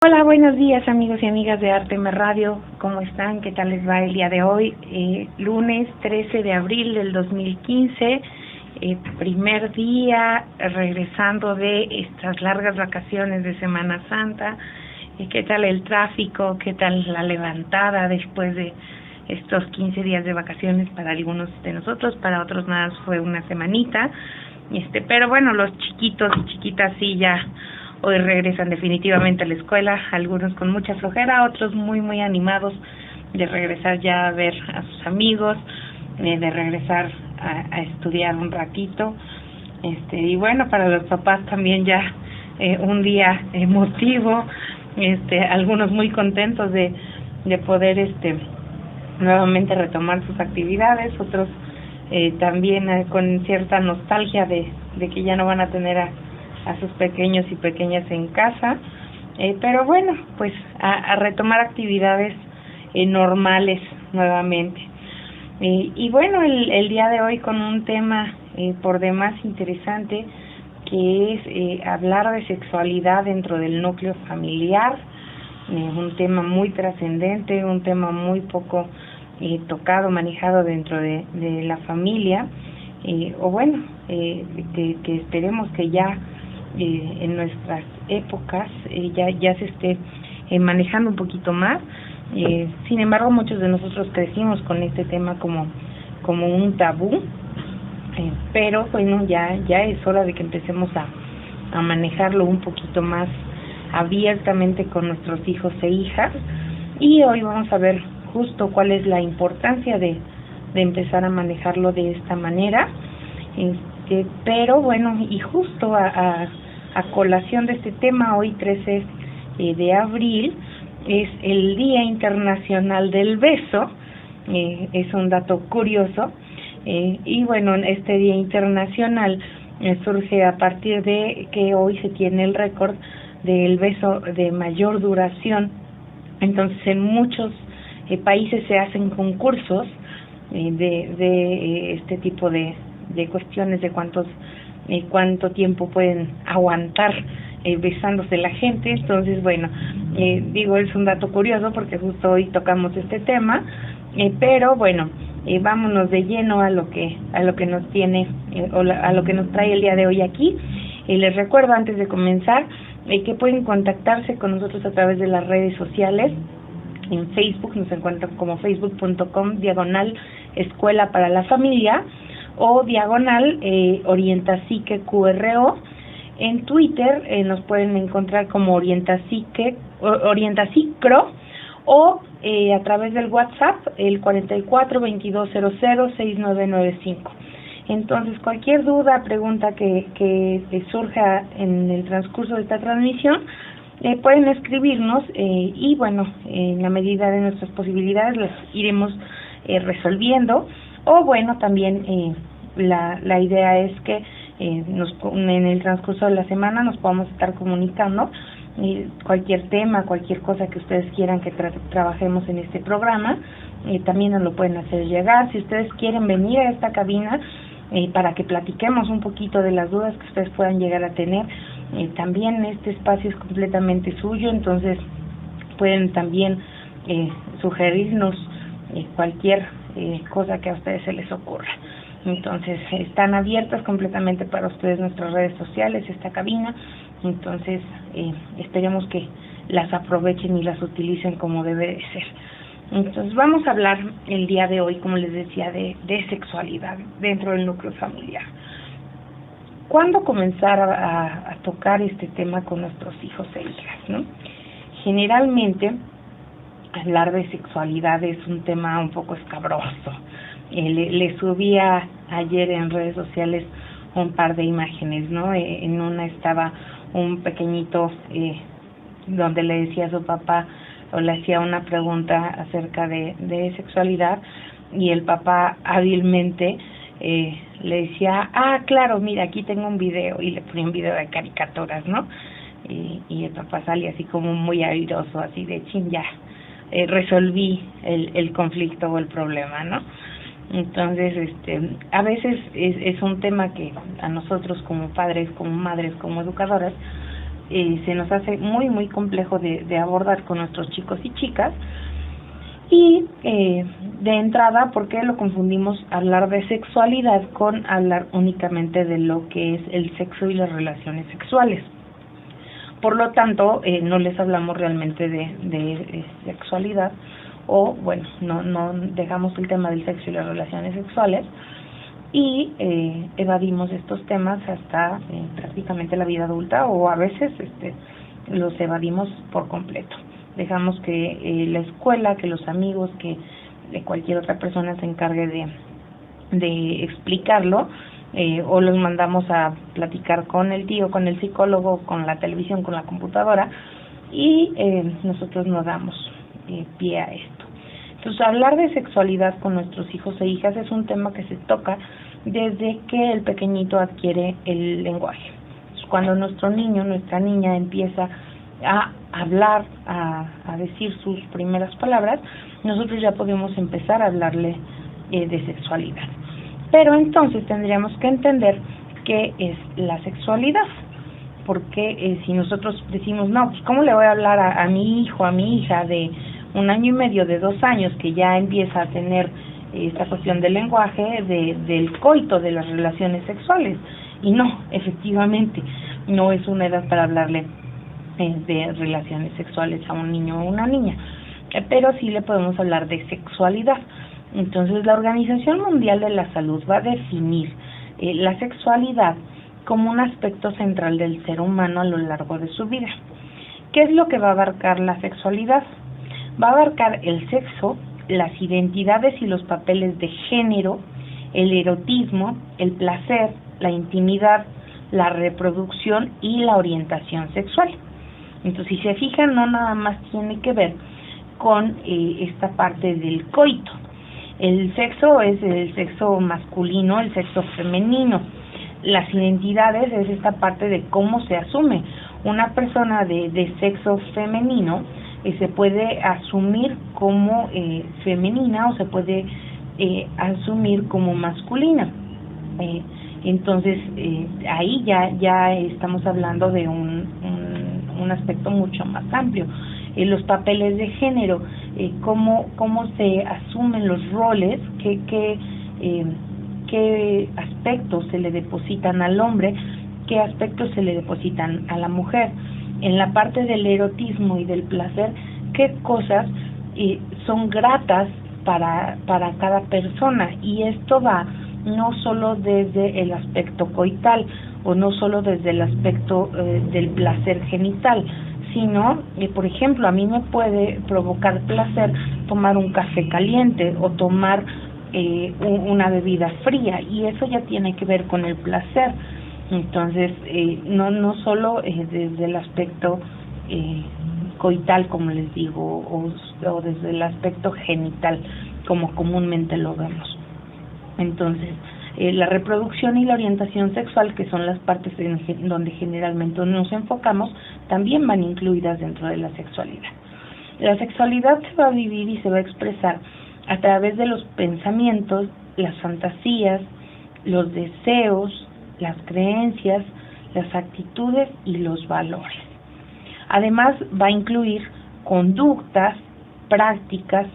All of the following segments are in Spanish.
Hola, buenos días amigos y amigas de Arteme Radio, ¿cómo están? ¿Qué tal les va el día de hoy? Lunes 13 de abril del 2015, primer día regresando de estas largas vacaciones de Semana Santa. ¿Qué tal el tráfico? ¿Qué tal la levantada después de estos 15 días de vacaciones para algunos de nosotros? Para otros nada más fue una semanita, pero bueno, los chiquitos y chiquitas sí ya hoy regresan definitivamente a la escuela, algunos con mucha flojera, otros muy animados de regresar ya a ver a sus amigos, de regresar a estudiar un ratito. Y bueno, para los papás también ya un día emotivo, algunos muy contentos de poder nuevamente retomar sus actividades, otros también con cierta nostalgia de que ya no van a tener a sus pequeños y pequeñas en casa, pero bueno, pues a retomar actividades normales nuevamente. Y bueno, el día de hoy con un tema por demás interesante, que es hablar de sexualidad dentro del núcleo familiar, un tema muy trascendente, un tema muy poco tocado, manejado dentro de la familia, o bueno, que esperemos que ya en nuestras épocas ya se esté manejando un poquito más. Sin embargo, muchos de nosotros crecimos con este tema como un tabú, pero bueno, ya es hora de que empecemos a manejarlo un poquito más abiertamente con nuestros hijos e hijas. Y hoy vamos a ver justo cuál es la importancia de empezar a manejarlo de esta manera. Pero bueno, y justo a colación de este tema, hoy 13 de abril es el Día Internacional del Beso. Es un dato curioso, y bueno, este Día Internacional surge a partir de que hoy se tiene el récord del beso de mayor duración. Entonces en muchos países se hacen concursos de este tipo de cuestiones de cuánto tiempo pueden aguantar besándose la gente. Entonces bueno, digo, es un dato curioso porque justo hoy tocamos este tema, pero bueno, vámonos de lleno a lo que nos tiene a lo que nos trae el día de hoy aquí. Les recuerdo antes de comenzar que pueden contactarse con nosotros a través de las redes sociales. En Facebook nos encuentran como facebook.com/Escuela para la Familia o /OrientaPsique-QRO. En Twitter nos pueden encontrar como OrientaPsicro, o a través del WhatsApp, el 44-2200-6995. Entonces, cualquier duda, pregunta que surja en el transcurso de esta transmisión, pueden escribirnos, y bueno, en la medida de nuestras posibilidades las iremos resolviendo. O bueno, también la idea es que en el transcurso de la semana nos podamos estar comunicando cualquier tema, cualquier cosa que ustedes quieran que trabajemos en este programa, también nos lo pueden hacer llegar. Si ustedes quieren venir a esta cabina para que platiquemos un poquito de las dudas que ustedes puedan llegar a tener, también este espacio es completamente suyo. Entonces pueden también sugerirnos cualquier cosa que a ustedes se les ocurra. Entonces están abiertas completamente para ustedes nuestras redes sociales, esta cabina. Entonces esperemos que las aprovechen y las utilicen como debe de ser. Entonces vamos a hablar el día de hoy, como les decía, de sexualidad dentro del núcleo familiar. ¿Cuándo comenzar a tocar este tema con nuestros hijos e hijas, no? Generalmente hablar de sexualidad es un tema un poco escabroso. Le subía ayer en redes sociales un par de imágenes, ¿no? En una estaba un pequeñito donde le decía a su papá, o le hacía una pregunta acerca de sexualidad, y el papá hábilmente le decía, claro, mira, aquí tengo un video, y le ponía un video de caricaturas, ¿no? Y el papá salía así como muy airoso, así de chin, ya resolví el conflicto o el problema, ¿no? Entonces, a veces es un tema que a nosotros como padres, como madres, como educadoras, se nos hace muy complejo de abordar con nuestros chicos y chicas. Y de entrada, ¿por qué lo confundimos hablar de sexualidad con hablar únicamente de lo que es el sexo y las relaciones sexuales? Por lo tanto, no les hablamos realmente de sexualidad, o bueno, no dejamos el tema del sexo y las relaciones sexuales, y evadimos estos temas hasta prácticamente la vida adulta, o a veces los evadimos por completo. Dejamos que la escuela, que los amigos, que cualquier otra persona se encargue de explicarlo, o los mandamos a platicar con el tío, con el psicólogo, con la televisión, con la computadora, y nosotros no damos pie a esto. Entonces, hablar de sexualidad con nuestros hijos e hijas es un tema que se toca desde que el pequeñito adquiere el lenguaje. Cuando nuestro niño, nuestra niña empieza a hablar, a decir sus primeras palabras, nosotros ya podemos empezar a hablarle de sexualidad. Pero entonces tendríamos que entender qué es la sexualidad, porque si nosotros decimos, no, pues ¿cómo le voy a hablar a mi hijo, a mi hija de 1 año y medio, de 2 años, que ya empieza a tener esta cuestión del lenguaje, del coito, de las relaciones sexuales? Y no, efectivamente, no es una edad para hablarle de relaciones sexuales a un niño o una niña, pero sí le podemos hablar de sexualidad. Entonces, la Organización Mundial de la Salud va a definir la sexualidad como un aspecto central del ser humano a lo largo de su vida. ¿Qué es lo que va a abarcar la sexualidad? Va a abarcar el sexo, las identidades y los papeles de género, el erotismo, el placer, la intimidad, la reproducción y la orientación sexual. Entonces, si se fijan, no nada más tiene que ver con esta parte del coito. El sexo es el sexo masculino, el sexo femenino. Las identidades es esta parte de cómo se asume. Una persona de sexo femenino se puede asumir como femenina o se puede asumir como masculina. Entonces, ahí ya estamos hablando de un aspecto mucho más amplio. Los papeles de género, cómo se asumen los roles, qué aspectos se le depositan al hombre, qué aspectos se le depositan a la mujer. En la parte del erotismo y del placer, qué cosas son gratas para cada persona. Y esto va no solo desde el aspecto coital o no solo desde el aspecto del placer genital, sino, por ejemplo, a mí me puede provocar placer tomar un café caliente o tomar una bebida fría, y eso ya tiene que ver con el placer. Entonces, no solo desde el aspecto coital, como les digo, o desde el aspecto genital, como comúnmente lo vemos. Entonces, la reproducción y la orientación sexual, que son las partes donde generalmente nos enfocamos, también van incluidas dentro de la sexualidad. La sexualidad se va a vivir y se va a expresar a través de los pensamientos, las fantasías, los deseos, las creencias, las actitudes y los valores. Además, va a incluir conductas, prácticas,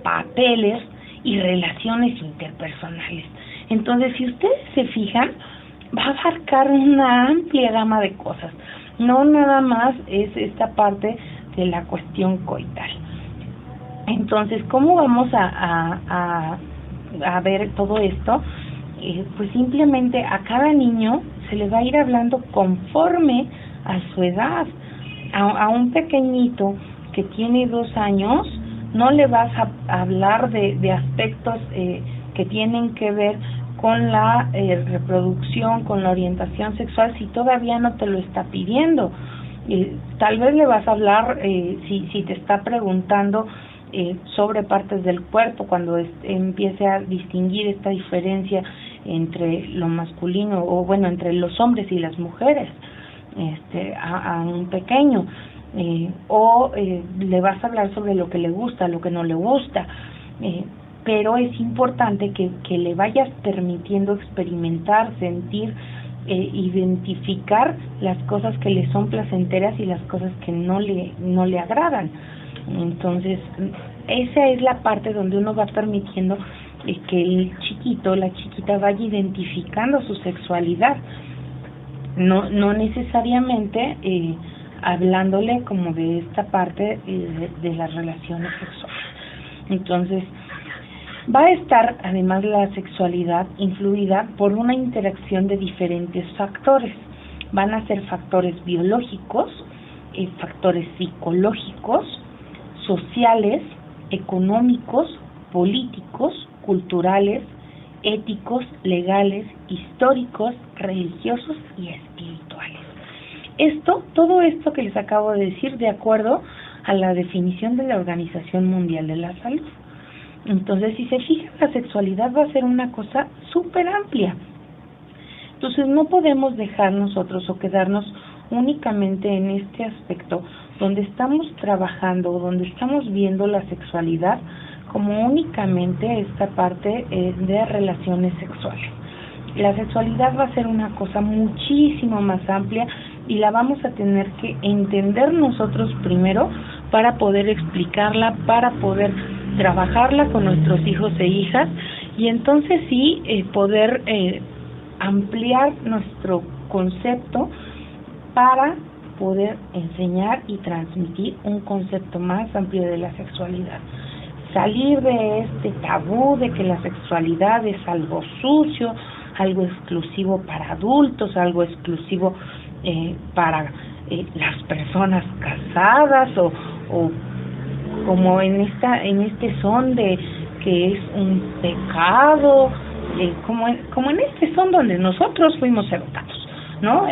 papeles y relaciones interpersonales. Entonces, si ustedes se fijan, va a abarcar una amplia gama de cosas. No nada más es esta parte de la cuestión coital. Entonces, ¿cómo vamos a ver todo esto? Pues simplemente a cada niño se le va a ir hablando conforme a su edad. A un pequeñito que tiene 2 años, no le vas a hablar de aspectos que tienen que ver con la reproducción, con la orientación sexual, si todavía no te lo está pidiendo. Tal vez le vas a hablar, si te está preguntando sobre partes del cuerpo, cuando empiece a distinguir esta diferencia entre lo masculino, o bueno, entre los hombres y las mujeres, a un pequeño, o le vas a hablar sobre lo que le gusta, lo que no le gusta, pero es importante que le vayas permitiendo experimentar, sentir identificar las cosas que le son placenteras y las cosas que no le agradan. Entonces, esa es la parte donde uno va permitiendo que el chiquito, la chiquita vaya identificando su sexualidad, no necesariamente hablándole como de esta parte de las relaciones sexuales. Entonces, va a estar además la sexualidad influida por una interacción de diferentes factores. Van a ser factores biológicos, factores psicológicos, sociales, económicos, políticos, culturales, éticos, legales, históricos, religiosos y espirituales. Todo esto que les acabo de decir, de acuerdo a la definición de la Organización Mundial de la Salud. Entonces, si se fijan, la sexualidad va a ser una cosa súper amplia. Entonces, no podemos dejar nosotros o quedarnos únicamente en este aspecto donde estamos trabajando, donde estamos viendo la sexualidad como únicamente esta parte de relaciones sexuales. La sexualidad va a ser una cosa muchísimo más amplia y la vamos a tener que entender nosotros primero para poder explicarla, para poder trabajarla con nuestros hijos e hijas y entonces sí poder ampliar nuestro concepto para poder enseñar y transmitir un concepto más amplio de la sexualidad. Salir de este tabú de que la sexualidad es algo sucio, algo exclusivo para adultos, algo exclusivo para las personas casadas o como en este son de que es un pecado, como en este son donde nosotros fuimos educados, ¿no?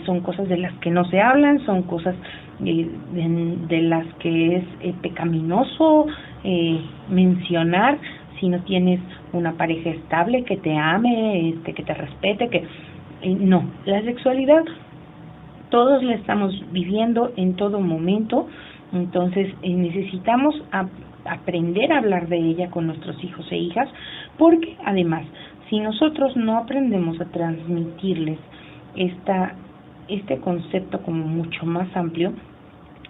Son cosas de las que no se hablan, son cosas de las que es pecaminoso mencionar si no tienes una pareja estable que te ame, que te respete, no, la sexualidad todos la estamos viviendo en todo momento, entonces necesitamos aprender a hablar de ella con nuestros hijos e hijas, porque además, si nosotros no aprendemos a transmitirles este concepto como mucho más amplio,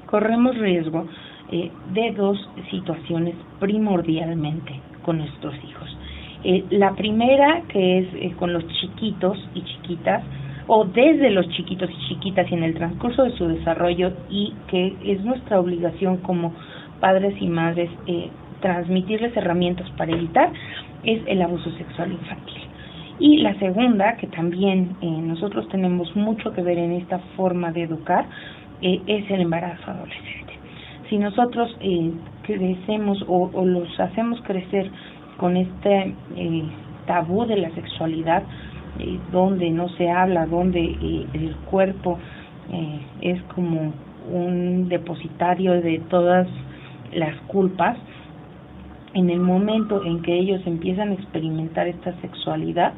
corremos riesgo de dos situaciones primordialmente con nuestros hijos. La primera, que es con los chiquitos y chiquitas, o desde los chiquitos y chiquitas y en el transcurso de su desarrollo, y que es nuestra obligación como padres y madres transmitirles herramientas para evitar, es el abuso sexual infantil. Y la segunda, que también nosotros tenemos mucho que ver en esta forma de educar, es el embarazo adolescente. Si nosotros crecemos o los hacemos crecer con este tabú de la sexualidad, donde no se habla, donde el cuerpo es como un depositario de todas las culpas, en el momento en que ellos empiezan a experimentar esta sexualidad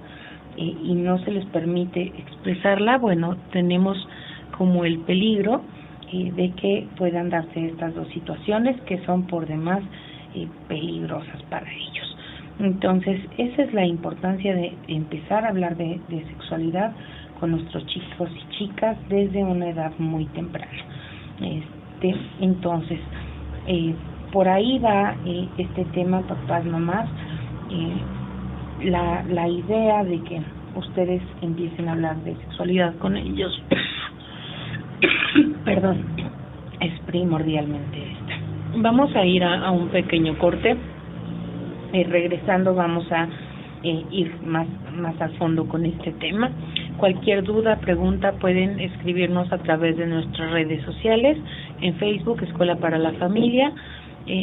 y no se les permite expresarla, bueno, tenemos como el peligro de que puedan darse estas dos situaciones que son por demás peligrosas para ellos. Entonces, esa es la importancia de empezar a hablar de sexualidad con nuestros chicos y chicas desde una edad muy temprana. Entonces, por ahí va este tema, papás, mamás, la idea de que ustedes empiecen a hablar de sexualidad con ellos, perdón, es primordialmente esta. Vamos a ir a un pequeño corte. Regresando vamos a ir más a fondo con este tema. Cualquier duda, pregunta, pueden escribirnos a través de nuestras redes sociales, en Facebook, Escuela para la Familia,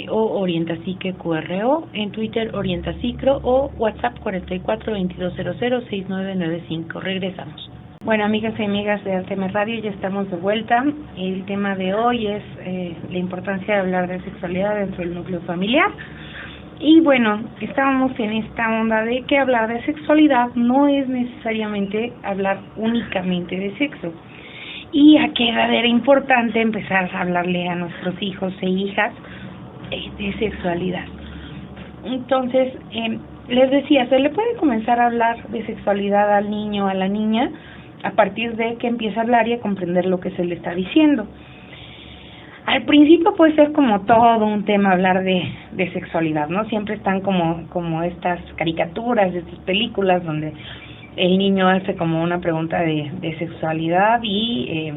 o Orientapsique QRO, en Twitter, Orientapsicro, o WhatsApp 44-2200-6995. Regresamos. Bueno, amigas y amigas de ARTM Radio, ya estamos de vuelta. El tema de hoy es la importancia de hablar de sexualidad dentro del núcleo familiar. Y bueno, estábamos en esta onda de que hablar de sexualidad no es necesariamente hablar únicamente de sexo. Y a qué edad era importante empezar a hablarle a nuestros hijos e hijas de sexualidad. Entonces, les decía, se le puede comenzar a hablar de sexualidad al niño o a la niña a partir de que empieza a hablar y a comprender lo que se le está diciendo. Al principio puede ser como todo un tema hablar de sexualidad, ¿no? Siempre están como estas caricaturas, estas películas donde el niño hace como una pregunta de sexualidad y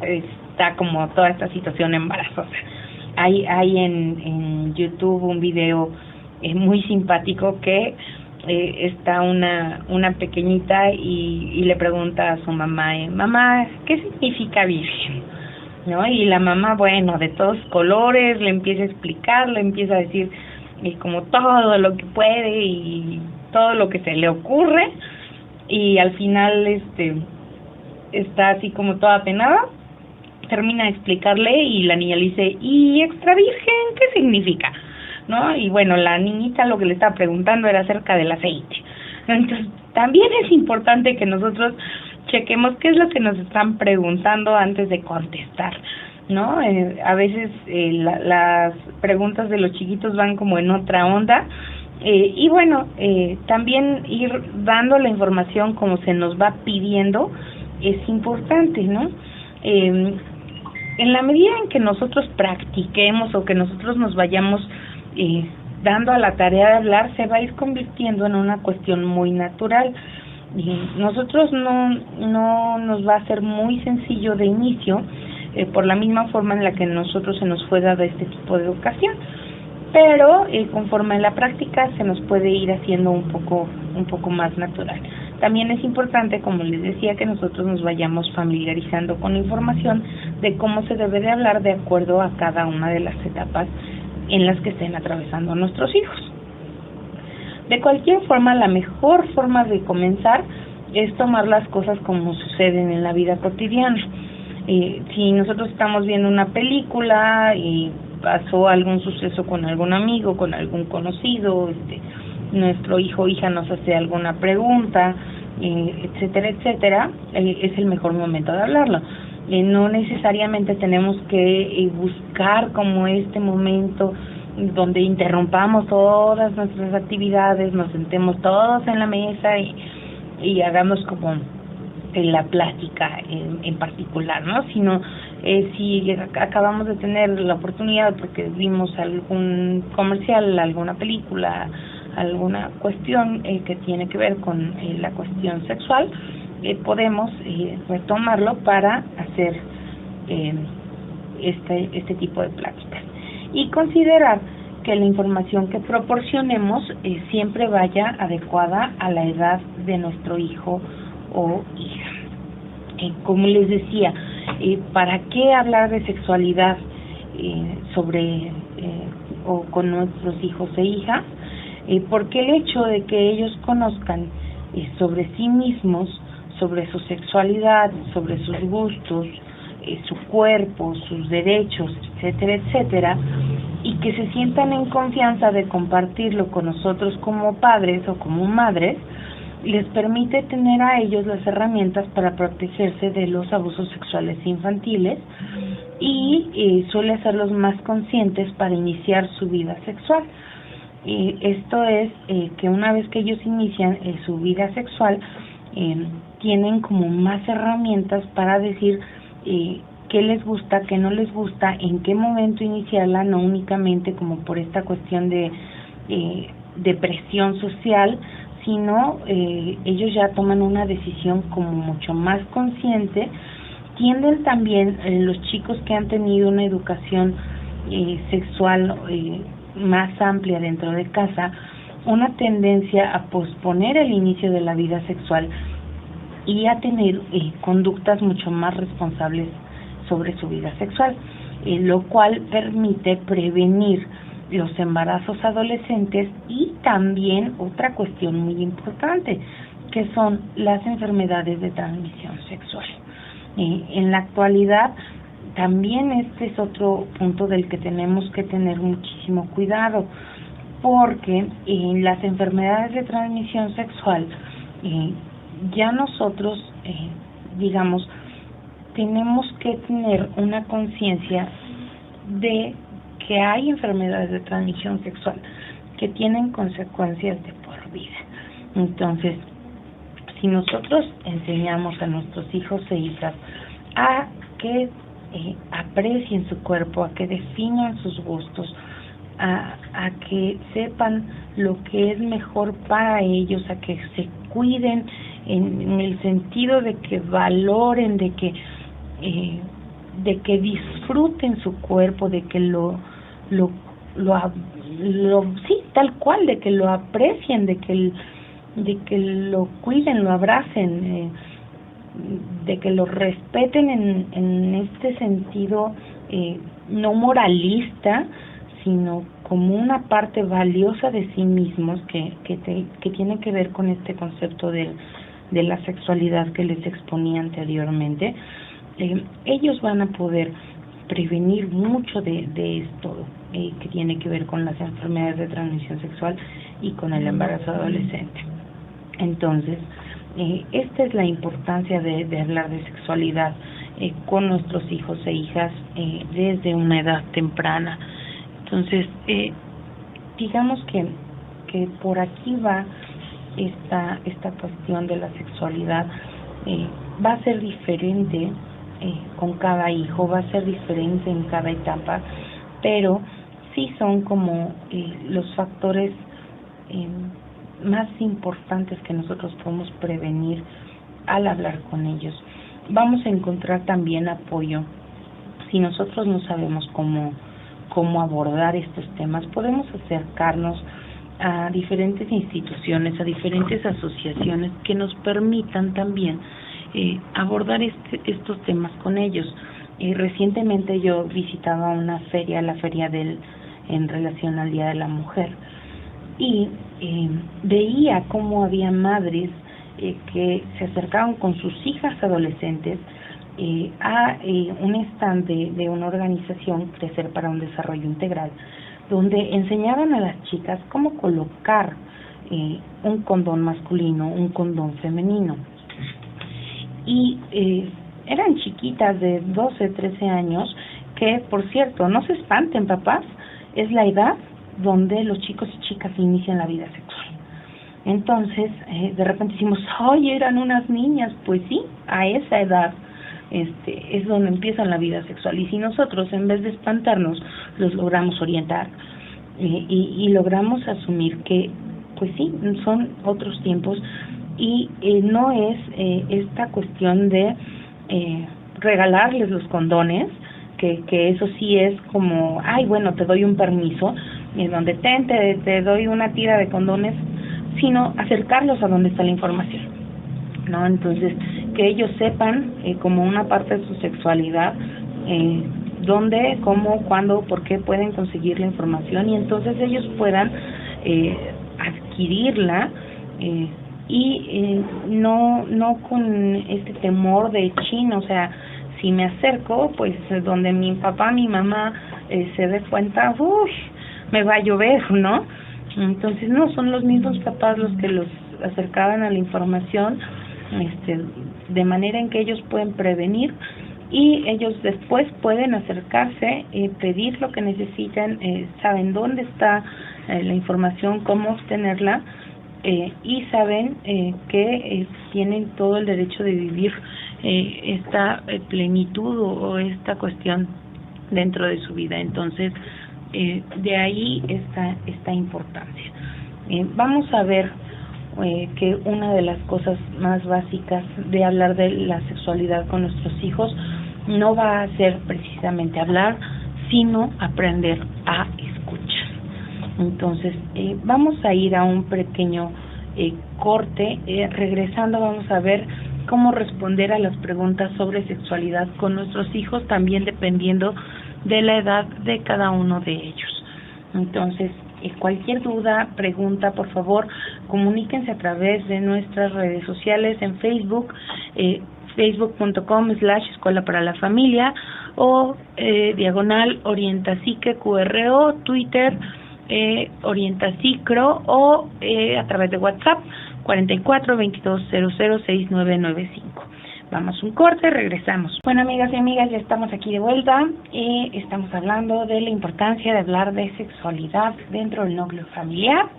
está como toda esta situación embarazosa. Hay en YouTube un video muy simpático que está una pequeñita y le pregunta a su mamá, mamá, ¿qué significa virgen? ¿No? Y la mamá, bueno, de todos colores, le empieza a explicar, le empieza a decir como todo lo que puede y todo lo que se le ocurre, y al final está así como toda apenada, termina de explicarle y la niña le dice, ¿y extra virgen qué significa? ¿No? Y bueno, la niñita lo que le estaba preguntando era acerca del aceite. Entonces, también es importante que nosotros chequemos qué es lo que nos están preguntando antes de contestar, ¿no? A veces las preguntas de los chiquitos van como en otra onda, y bueno, también ir dando la información como se nos va pidiendo es importante, ¿no? En la medida en que nosotros practiquemos o que nosotros nos vayamos dando a la tarea de hablar, se va a ir convirtiendo en una cuestión muy natural. Nosotros no nos va a ser muy sencillo de inicio, por la misma forma en la que nosotros se nos fue dada este tipo de educación, pero conforme a la práctica se nos puede ir haciendo un poco más natural. También es importante, como les decía, que nosotros nos vayamos familiarizando con la información de cómo se debe de hablar de acuerdo a cada una de las etapas en las que estén atravesando nuestros hijos. De cualquier forma, la mejor forma de comenzar es tomar las cosas como suceden en la vida cotidiana. Si nosotros estamos viendo una película y pasó algún suceso con algún amigo, con algún conocido, nuestro hijo o hija nos hace alguna pregunta, etcétera, etcétera, es el mejor momento de hablarlo. No necesariamente tenemos que buscar como este momento donde interrumpamos todas nuestras actividades, nos sentemos todos en la mesa y hagamos como la plática en particular, ¿no? Sino si acabamos de tener la oportunidad porque vimos algún comercial, alguna película, alguna cuestión que tiene que ver con la cuestión sexual, podemos retomarlo para hacer este tipo de pláticas. Y considerar que la información que proporcionemos siempre vaya adecuada a la edad de nuestro hijo o hija. Como les decía, ¿para qué hablar de sexualidad o con nuestros hijos e hijas? Porque el hecho de que ellos conozcan sobre sí mismos, sobre su sexualidad, sobre sus gustos, su cuerpo, sus derechos, etcétera, etcétera, y que se sientan en confianza de compartirlo con nosotros como padres o como madres, les permite tener a ellos las herramientas para protegerse de los abusos sexuales infantiles y suele hacerlos más conscientes para iniciar su vida sexual. Esto es que una vez que ellos inician su vida sexual, tienen como más herramientas para decir qué les gusta, qué no les gusta, en qué momento iniciarla, no únicamente como por esta cuestión de presión social, sino ellos ya toman una decisión como mucho más consciente. Tienden también los chicos que han tenido una educación sexual más amplia dentro de casa, una tendencia a posponer el inicio de la vida sexual y a tener conductas mucho más responsables sobre su vida sexual, lo cual permite prevenir los embarazos adolescentes y también otra cuestión muy importante, que son las enfermedades de transmisión sexual. En la actualidad, también este es otro punto del que tenemos que tener muchísimo cuidado, porque en las enfermedades de transmisión sexual, ya nosotros, digamos, tenemos que tener una conciencia de que hay enfermedades de transmisión sexual que tienen consecuencias de por vida. Entonces, si nosotros enseñamos a nuestros hijos e hijas a que aprecien su cuerpo, a que definan sus gustos, a que sepan lo que es mejor para ellos, a que se cuiden en el sentido de que valoren, de que disfruten su cuerpo, de que sí, tal cual, de que lo aprecien, de que lo cuiden, lo abracen, de que lo respeten en este sentido no moralista, sino como una parte valiosa de sí mismos que tiene que ver con este concepto de la sexualidad que les exponía anteriormente. Ellos van a poder prevenir mucho de esto que tiene que ver con las enfermedades de transmisión sexual y con el embarazo adolescente. Entonces, esta es la importancia de hablar de sexualidad con nuestros hijos e hijas desde una edad temprana. Entonces, digamos que por aquí va esta cuestión de la sexualidad. Va a ser diferente con cada hijo, va a ser diferente en cada etapa, pero sí son como los factores más importantes que nosotros podemos prevenir al hablar con ellos. Vamos a encontrar también apoyo. Si nosotros no sabemos cómo abordar estos temas, podemos acercarnos a diferentes instituciones, a diferentes asociaciones que nos permitan también abordar estos temas con ellos. Recientemente yo visitaba una feria, la feria en relación al Día de la Mujer, y veía cómo había madres que se acercaban con sus hijas adolescentes a un stand de una organización, Crecer para un Desarrollo Integral, donde enseñaban a las chicas cómo colocar un condón masculino, un condón femenino. Y eran chiquitas de 12, 13 años que, por cierto, no se espanten, papás, es la edad donde los chicos y chicas inician la vida sexual. Entonces, de repente decimos, ¡ay, eran unas niñas! Pues sí, a esa edad es donde empiezan la vida sexual. Y si nosotros, en vez de espantarnos, los logramos orientar y logramos asumir que, pues sí, son otros tiempos y no es esta cuestión de regalarles los condones, que eso sí es como, ay, bueno, te doy un permiso, donde te doy una tira de condones, sino acercarlos a donde está la información, ¿no? Entonces, que ellos sepan como una parte de su sexualidad, dónde, cómo, cuándo, por qué pueden conseguir la información, y entonces ellos puedan adquirirla y no con este temor de chin, o sea, si me acerco, pues donde mi papá, mi mamá se dé cuenta, me va a llover, ¿no? Entonces, no, son los mismos papás los que los acercaban a la información, de manera en que ellos pueden prevenir y ellos después pueden acercarse, pedir lo que necesitan, saben dónde está la información, cómo obtenerla, y saben que tienen todo el derecho de vivir esta plenitud o esta cuestión dentro de su vida. Entonces, de ahí esta importancia. Vamos a ver que una de las cosas más básicas de hablar de la sexualidad con nuestros hijos no va a ser precisamente hablar, sino aprender a escuchar. Entonces, vamos a ir a un pequeño corte. Regresando vamos a ver cómo responder a las preguntas sobre sexualidad con nuestros hijos, también dependiendo de la edad de cada uno de ellos. Entonces, cualquier duda, pregunta, por favor, comuníquense a través de nuestras redes sociales en Facebook, facebook.com/Escuela para la Familia, o diagonal Orientapsique QRO, Twitter, Orientapsicro, o a través de WhatsApp 44-2200-6995. Vamos un corte, regresamos. Bueno, amigas y amigas, ya estamos aquí de vuelta y estamos hablando de la importancia de hablar de sexualidad dentro del núcleo familiar.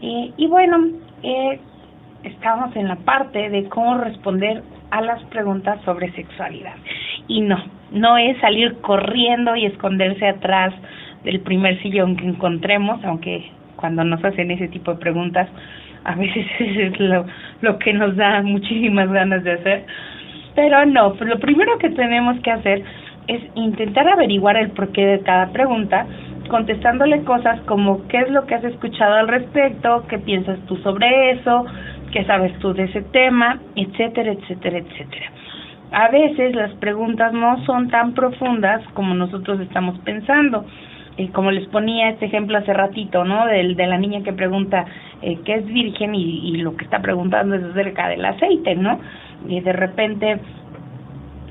Y bueno, estamos en la parte de cómo responder a las preguntas sobre sexualidad. Y no es salir corriendo y esconderse atrás del primer sillón que encontremos, aunque cuando nos hacen ese tipo de preguntas, a veces es lo que nos da muchísimas ganas de hacer. Pero no, pues lo primero que tenemos que hacer es intentar averiguar el porqué de cada pregunta, contestándole cosas como qué es lo que has escuchado al respecto, qué piensas tú sobre eso, qué sabes tú de ese tema, etcétera, etcétera, etcétera. A veces las preguntas no son tan profundas como nosotros estamos pensando. Como les ponía este ejemplo hace ratito, ¿no? De la niña que pregunta qué es virgen y lo que está preguntando es acerca del aceite, ¿no? Y de repente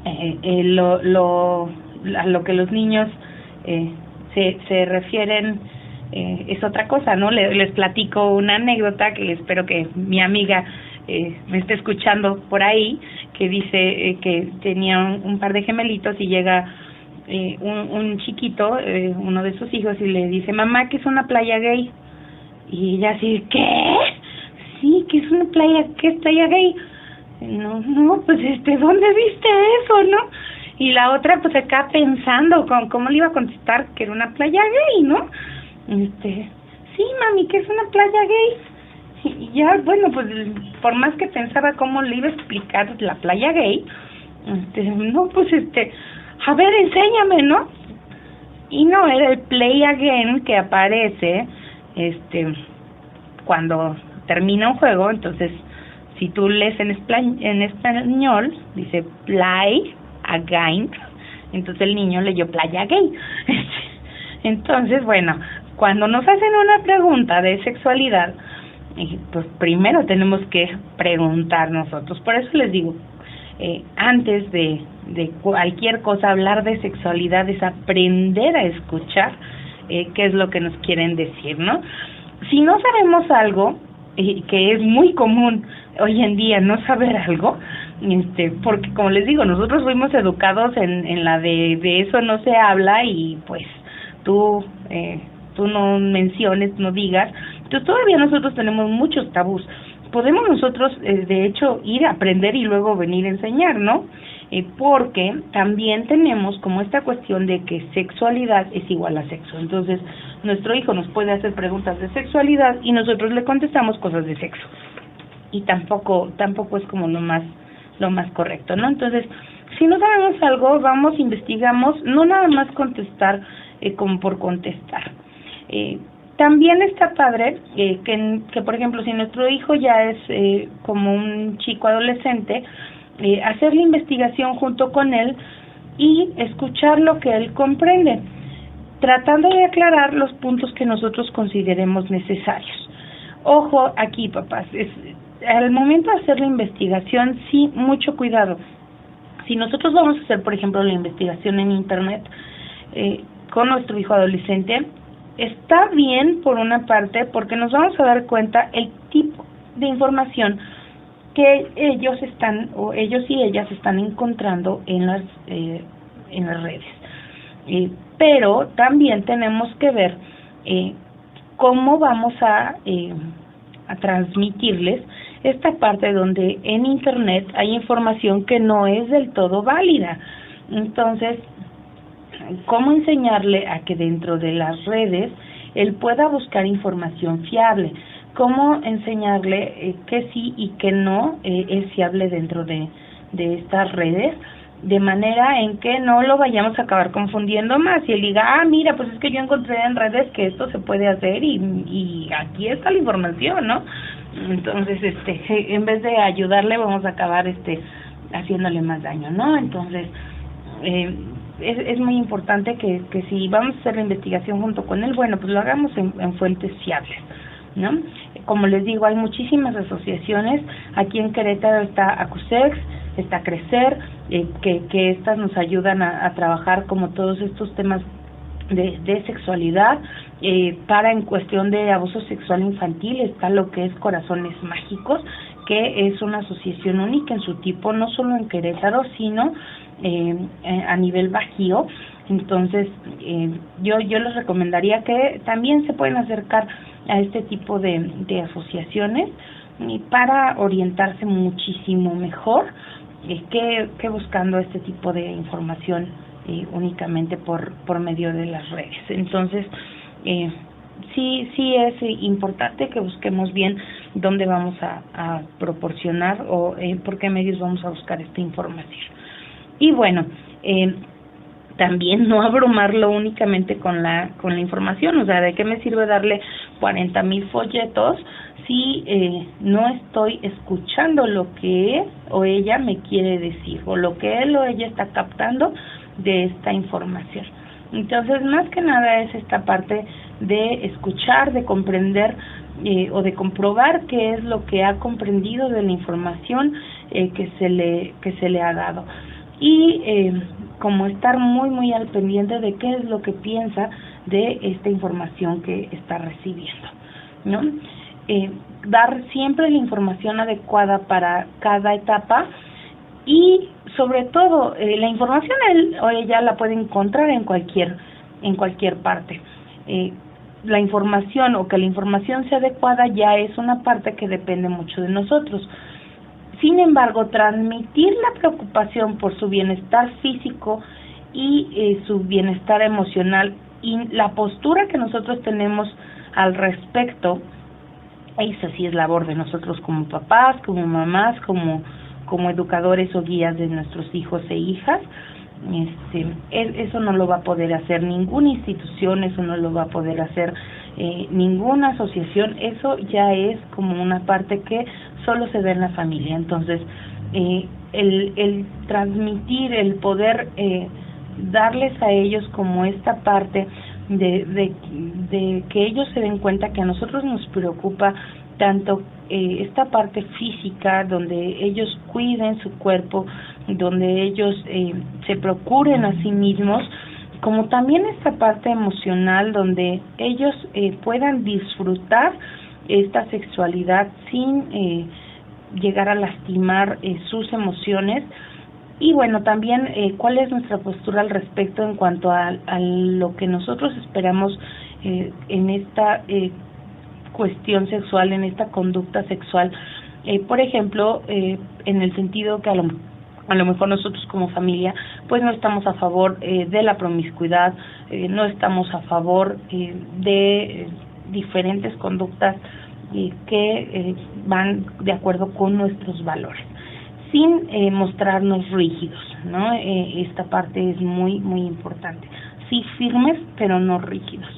a lo que los niños se refieren es otra cosa, ¿no? Les platico una anécdota que espero que mi amiga me esté escuchando por ahí, que dice que tenía un par de gemelitos y llega un chiquito, uno de sus hijos, y le dice: mamá, ¿qué es una playa gay? Y ella así: ¿qué? Sí, ¿qué es una playa? ¿Qué es playa gay? No, pues ¿dónde viste eso, no? Y la otra pues acá pensando cómo le iba a contestar que era una playa gay, ¿no? Sí, mami, ¿qué es una playa gay? Y ya, bueno, pues por más que pensaba cómo le iba a explicar la playa gay, no, pues a ver, enséñame, ¿no? Y no, era el play again que aparece cuando termina un juego. Entonces, si tú lees en español, dice play again, entonces el niño leyó playa gay. Entonces, bueno, cuando nos hacen una pregunta de sexualidad, pues primero tenemos que preguntar nosotros. Por eso les digo, antes de cualquier cosa, hablar de sexualidad es aprender a escuchar qué es lo que nos quieren decir, ¿no? Si no sabemos algo, que es muy común hoy en día no saber algo, porque como les digo, nosotros fuimos educados en la de eso no se habla, y pues tú no menciones, no digas. Entonces todavía nosotros tenemos muchos tabús. Podemos nosotros, de hecho, ir a aprender y luego venir a enseñar, ¿no? Porque también tenemos como esta cuestión de que sexualidad es igual a sexo. Entonces, nuestro hijo nos puede hacer preguntas de sexualidad y nosotros le contestamos cosas de sexo. Y tampoco es como lo más correcto, ¿no? Entonces, si no sabemos algo, vamos, investigamos, no nada más contestar como por contestar. También está padre que, por ejemplo, si nuestro hijo ya es como un chico adolescente, hacer la investigación junto con él y escuchar lo que él comprende, tratando de aclarar los puntos que nosotros consideremos necesarios. Ojo aquí, papás, al momento de hacer la investigación, sí, mucho cuidado. Si nosotros vamos a hacer, por ejemplo, la investigación en Internet con nuestro hijo adolescente, está bien por una parte porque nos vamos a dar cuenta el tipo de información que ellos y ellas están encontrando en las redes. Pero también tenemos que ver cómo vamos a transmitirles esta parte donde en Internet hay información que no es del todo válida. Entonces, cómo enseñarle a que dentro de las redes él pueda buscar información fiable, cómo enseñarle que sí y que no es fiable dentro de estas redes, de manera en que no lo vayamos a acabar confundiendo más y él diga: mira, pues es que yo encontré en redes que esto se puede hacer y aquí está la información, ¿no? Entonces, en vez de ayudarle, vamos a acabar haciéndole más daño, ¿no? Entonces, es muy importante que si vamos a hacer la investigación junto con él, bueno, pues lo hagamos en fuentes fiables, ¿no? Como les digo, hay muchísimas asociaciones. Aquí en Querétaro está ACUSEX, está CRECER, que estas nos ayudan a trabajar como todos estos temas de sexualidad. Para en cuestión de abuso sexual infantil está lo que es Corazones Mágicos, que es una asociación única en su tipo, no solo en Querétaro, sino a nivel bajío. Entonces, yo les recomendaría que también se pueden acercar a este tipo de asociaciones para orientarse muchísimo mejor que buscando este tipo de información únicamente por medio de las redes. Entonces, sí es importante que busquemos bien dónde vamos a proporcionar o por qué medios vamos a buscar esta información. Y bueno, también no abrumarlo únicamente con la información. O sea, ¿de qué me sirve darle 40,000 folletos si no estoy escuchando lo que él o ella me quiere decir o lo que él o ella está captando de esta información? Entonces, más que nada es esta parte de escuchar, de comprender o de comprobar qué es lo que ha comprendido de la información que se le ha dado. Y como estar muy al pendiente de qué es lo que piensa de esta información que está recibiendo, ¿no? Dar siempre la información adecuada para cada etapa y sobre todo la información él o ella la puede encontrar en cualquier parte. La información o que la información sea adecuada ya es una parte que depende mucho de nosotros. Sin embargo, transmitir la preocupación por su bienestar físico y su bienestar emocional y la postura que nosotros tenemos al respecto, esa sí es labor de nosotros como papás, como mamás, como educadores o guías de nuestros hijos e hijas. Eso no lo va a poder hacer ninguna institución, eso no lo va a poder hacer ninguna asociación. Eso ya es como una parte que solo se da en la familia. Entonces, el transmitir, el poder darles a ellos como esta parte de que ellos se den cuenta que a nosotros nos preocupa tanto esta parte física, donde ellos cuiden su cuerpo, donde ellos se procuren a sí mismos, como también esta parte emocional, donde ellos puedan disfrutar esta sexualidad sin llegar a lastimar sus emociones. Y bueno, también cuál es nuestra postura al respecto en cuanto a lo que nosotros esperamos en esta cuestión sexual, en esta conducta sexual. Por ejemplo, en el sentido que a lo mejor nosotros como familia pues no estamos a favor de la promiscuidad, no estamos a favor de diferentes conductas que van de acuerdo con nuestros valores, sin mostrarnos rígidos, ¿no? Esta parte es muy importante. Sí firmes, pero no rígidos.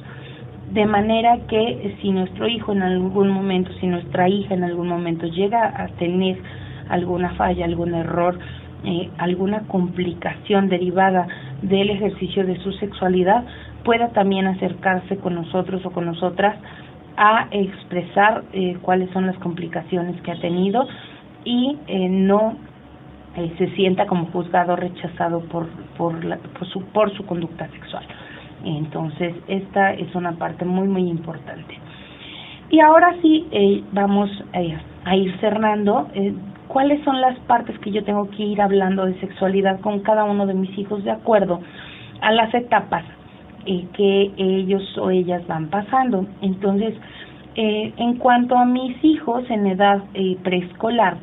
De manera que si nuestro hijo en algún momento, si nuestra hija en algún momento llega a tener alguna falla, algún error, alguna complicación derivada del ejercicio de su sexualidad, pueda también acercarse con nosotros o con nosotras a expresar cuáles son las complicaciones que ha tenido y no se sienta como juzgado o rechazado por su conducta sexual. Entonces, esta es una parte muy importante. Y ahora sí, vamos a ir cerrando. ¿Cuáles son las partes que yo tengo que ir hablando de sexualidad con cada uno de mis hijos de acuerdo a las etapas que ellos o ellas van pasando? Entonces, en cuanto a mis hijos en edad preescolar,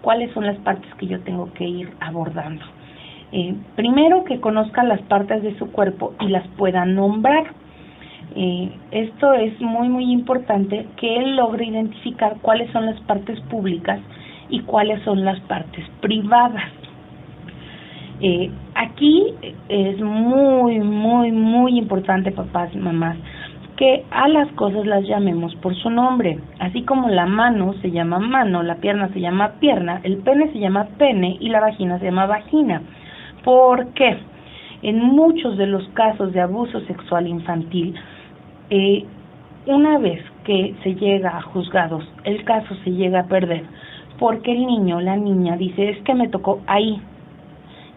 ¿cuáles son las partes que yo tengo que ir abordando? Primero, que conozcan las partes de su cuerpo y las pueda nombrar. Esto es muy importante, que él logre identificar cuáles son las partes públicas y cuáles son las partes privadas. Aquí es muy importante, papás y mamás, que a las cosas las llamemos por su nombre. Así como la mano se llama mano, la pierna se llama pierna, el pene se llama pene y la vagina se llama vagina. ¿Por qué? En muchos de los casos de abuso sexual infantil, una vez que se llega a juzgados, el caso se llega a perder, porque el niño o la niña dice, es que me tocó ahí,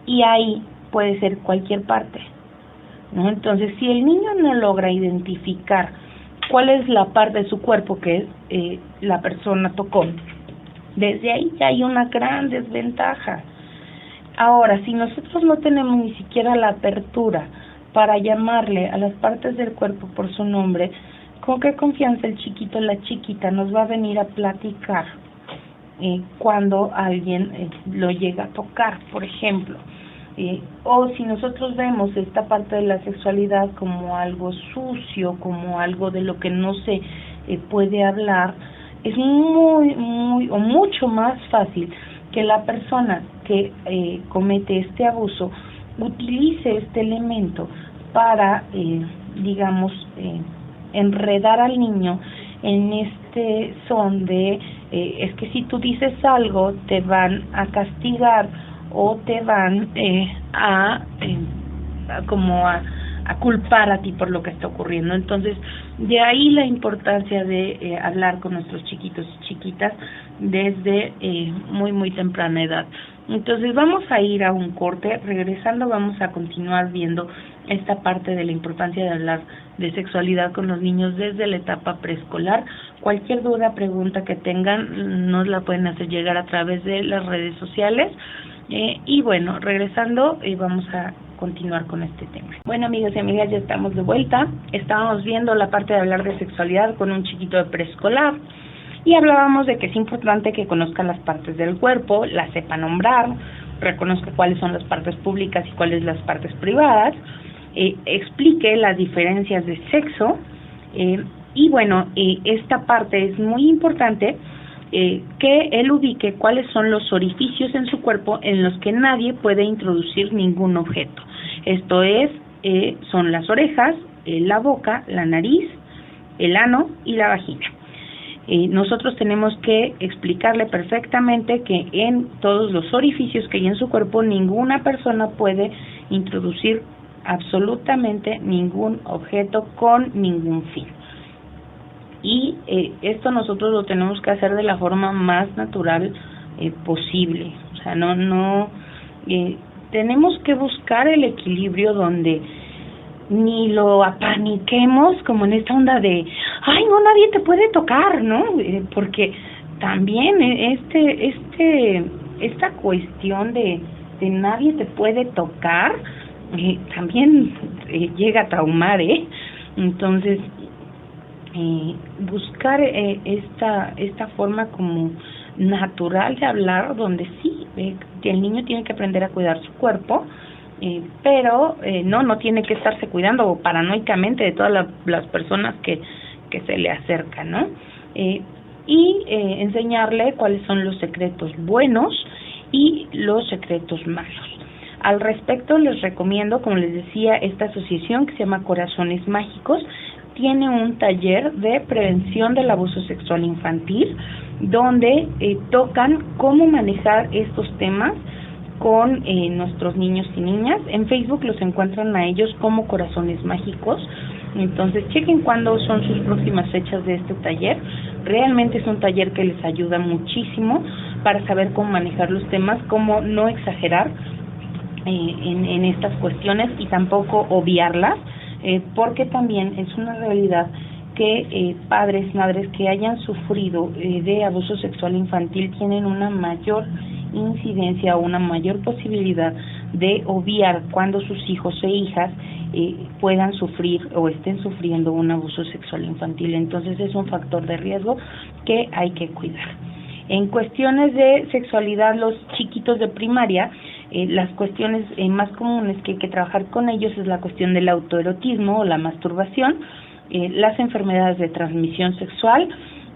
y ahí puede ser cualquier parte, ¿no? Entonces, si el niño no logra identificar cuál es la parte de su cuerpo que la persona tocó, desde ahí ya hay una gran desventaja. Ahora, si nosotros no tenemos ni siquiera la apertura para llamarle a las partes del cuerpo por su nombre, con qué confianza el chiquito, la chiquita nos va a venir a platicar cuando alguien lo llega a tocar, por ejemplo. O si nosotros vemos esta parte de la sexualidad como algo sucio, como algo de lo que no se puede hablar, es mucho más fácil que la persona que comete este abuso utilice este elemento para, enredar al niño en este son de, es que si tú dices algo te van a castigar o te van a culpar a ti por lo que está ocurriendo. Entonces, de ahí la importancia de hablar con nuestros chiquitos y chiquitas desde muy temprana edad. Entonces, vamos a ir a un corte. Regresando, vamos a continuar viendo esta parte de la importancia de hablar de sexualidad con los niños desde la etapa preescolar. Cualquier duda, pregunta que tengan, nos la pueden hacer llegar a través de las redes sociales. Y bueno, regresando, vamos a continuar con este tema. Bueno, amigos y amigas, ya estamos de vuelta. Estábamos viendo la parte de hablar de sexualidad con un chiquito de preescolar y hablábamos de que es importante que conozca las partes del cuerpo, las sepa nombrar, reconozca cuáles son las partes públicas y cuáles las partes privadas, explique las diferencias de sexo y bueno, esta parte es muy importante, que él ubique cuáles son los orificios en su cuerpo en los que nadie puede introducir ningún objeto. Esto es, son las orejas, la boca, la nariz, el ano y la vagina. Nosotros tenemos que explicarle perfectamente que en todos los orificios que hay en su cuerpo ninguna persona puede introducir absolutamente ningún objeto con ningún fin. Y esto nosotros lo tenemos que hacer de la forma más natural posible. O sea, tenemos que buscar el equilibrio donde ni lo apaniquemos como en esta onda de ay, no, nadie te puede tocar, ¿no? Porque también esta cuestión de nadie te puede tocar también llega a traumar, Entonces, buscar esta forma como natural de hablar, donde sí, que el niño tiene que aprender a cuidar su cuerpo, pero no tiene que estarse cuidando paranoicamente de todas las personas que se le acercan, ¿no? Y enseñarle cuáles son los secretos buenos y los secretos malos. Al respecto, les recomiendo, como les decía, esta asociación que se llama Corazones Mágicos, tiene un taller de prevención del abuso sexual infantil, donde tocan cómo manejar estos temas con nuestros niños y niñas. En Facebook los encuentran a ellos como Corazones Mágicos. Entonces, chequen cuándo son sus próximas fechas de este taller. Realmente es un taller que les ayuda muchísimo para saber cómo manejar los temas, cómo no exagerar en estas cuestiones y tampoco obviarlas, porque también es una realidad que padres, madres que hayan sufrido de abuso sexual infantil tienen una mayor incidencia o una mayor posibilidad de obviar cuando sus hijos e hijas puedan sufrir o estén sufriendo un abuso sexual infantil. Entonces es un factor de riesgo que hay que cuidar. En cuestiones de sexualidad, los chiquitos de primaria, las cuestiones más comunes que hay que trabajar con ellos es la cuestión del autoerotismo o la masturbación, las enfermedades de transmisión sexual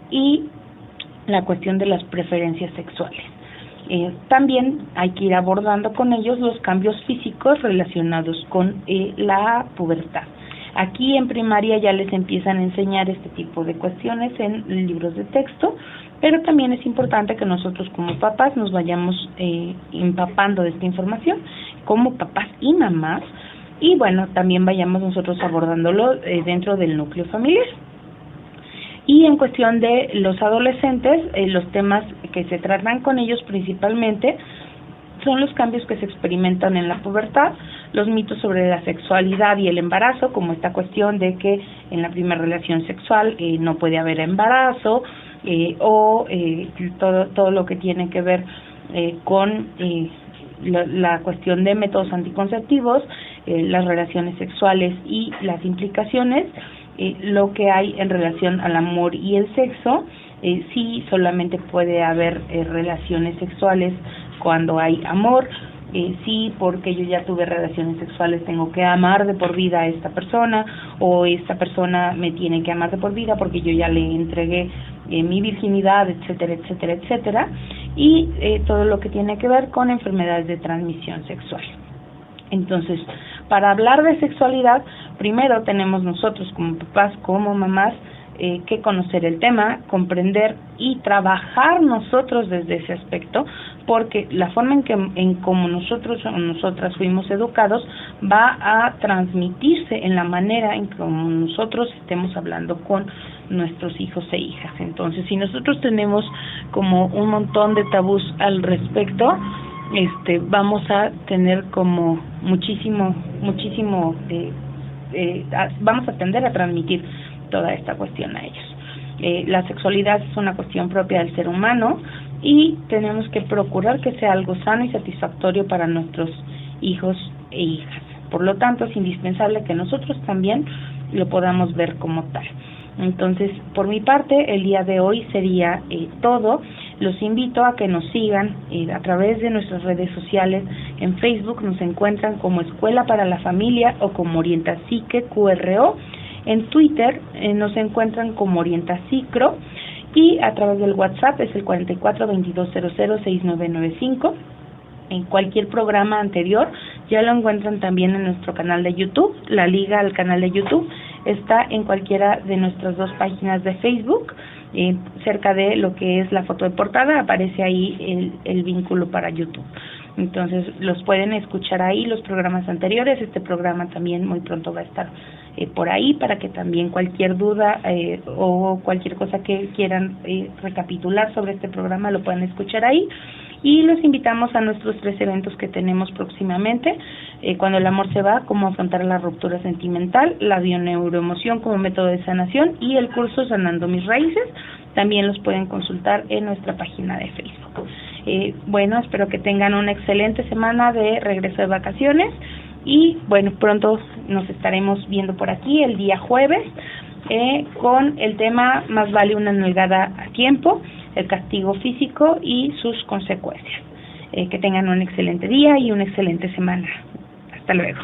y la cuestión de las preferencias sexuales. También hay que ir abordando con ellos los cambios físicos relacionados con la pubertad. Aquí en primaria ya les empiezan a enseñar este tipo de cuestiones en libros de texto, pero también es importante que nosotros como papás nos vayamos empapando de esta información, como papás y mamás, y bueno, también vayamos nosotros abordándolo dentro del núcleo familiar. Y en cuestión de los adolescentes, los temas que se tratan con ellos principalmente son los cambios que se experimentan en la pubertad, los mitos sobre la sexualidad y el embarazo, como esta cuestión de que en la primera relación sexual no puede haber embarazo, o todo lo que tiene que ver con la cuestión de métodos anticonceptivos, las relaciones sexuales y las implicaciones, lo que hay en relación al amor y el sexo. Sí, solamente puede haber relaciones sexuales cuando hay amor. Sí, porque yo ya tuve relaciones sexuales, tengo que amar de por vida a esta persona, o esta persona me tiene que amar de por vida porque yo ya le entregué mi virginidad, etcétera, etcétera, etcétera, y todo lo que tiene que ver con enfermedades de transmisión sexual. Entonces, para hablar de sexualidad, primero tenemos nosotros como papás, como mamás, que conocer el tema, comprender y trabajar nosotros desde ese aspecto, porque la forma en como nosotros o nosotras fuimos educados va a transmitirse en la manera en como nosotros estemos hablando con nuestros hijos e hijas. Entonces, si nosotros tenemos como un montón de tabús al respecto, vamos a tener como muchísimo, vamos a tender a transmitir toda esta cuestión a ellos. La sexualidad es una cuestión propia del ser humano y tenemos que procurar que sea algo sano y satisfactorio para nuestros hijos e hijas. Por lo tanto, es indispensable que nosotros también lo podamos ver como tal. Entonces, por mi parte, el día de hoy sería todo. Los invito a que nos sigan a través de nuestras redes sociales. En Facebook nos encuentran como Escuela para la Familia o como Orientapsique QRO. En Twitter nos encuentran como Orientapsicro, y a través del WhatsApp es el 44-2200-6995. En cualquier programa anterior ya lo encuentran también en nuestro canal de YouTube. La liga al canal de YouTube está en cualquiera de nuestras dos páginas de Facebook. Cerca de lo que es la foto de portada aparece ahí el vínculo para YouTube. Entonces los pueden escuchar ahí los programas anteriores. Este programa también muy pronto va a estar por ahí, para que también cualquier duda o cualquier cosa que quieran recapitular sobre este programa lo puedan escuchar ahí. Y los invitamos a nuestros 3 eventos que tenemos próximamente: Cuando el amor se va, cómo afrontar la ruptura sentimental, la bioneuroemoción como método de sanación, y el curso Sanando mis raíces. También los pueden consultar en nuestra página de Facebook. Bueno, espero que tengan una excelente semana de regreso de vacaciones, y bueno, pronto nos estaremos viendo por aquí el día jueves con el tema Más vale una nalgada a tiempo, el castigo físico y sus consecuencias. Que tengan un excelente día y una excelente semana. Hasta luego.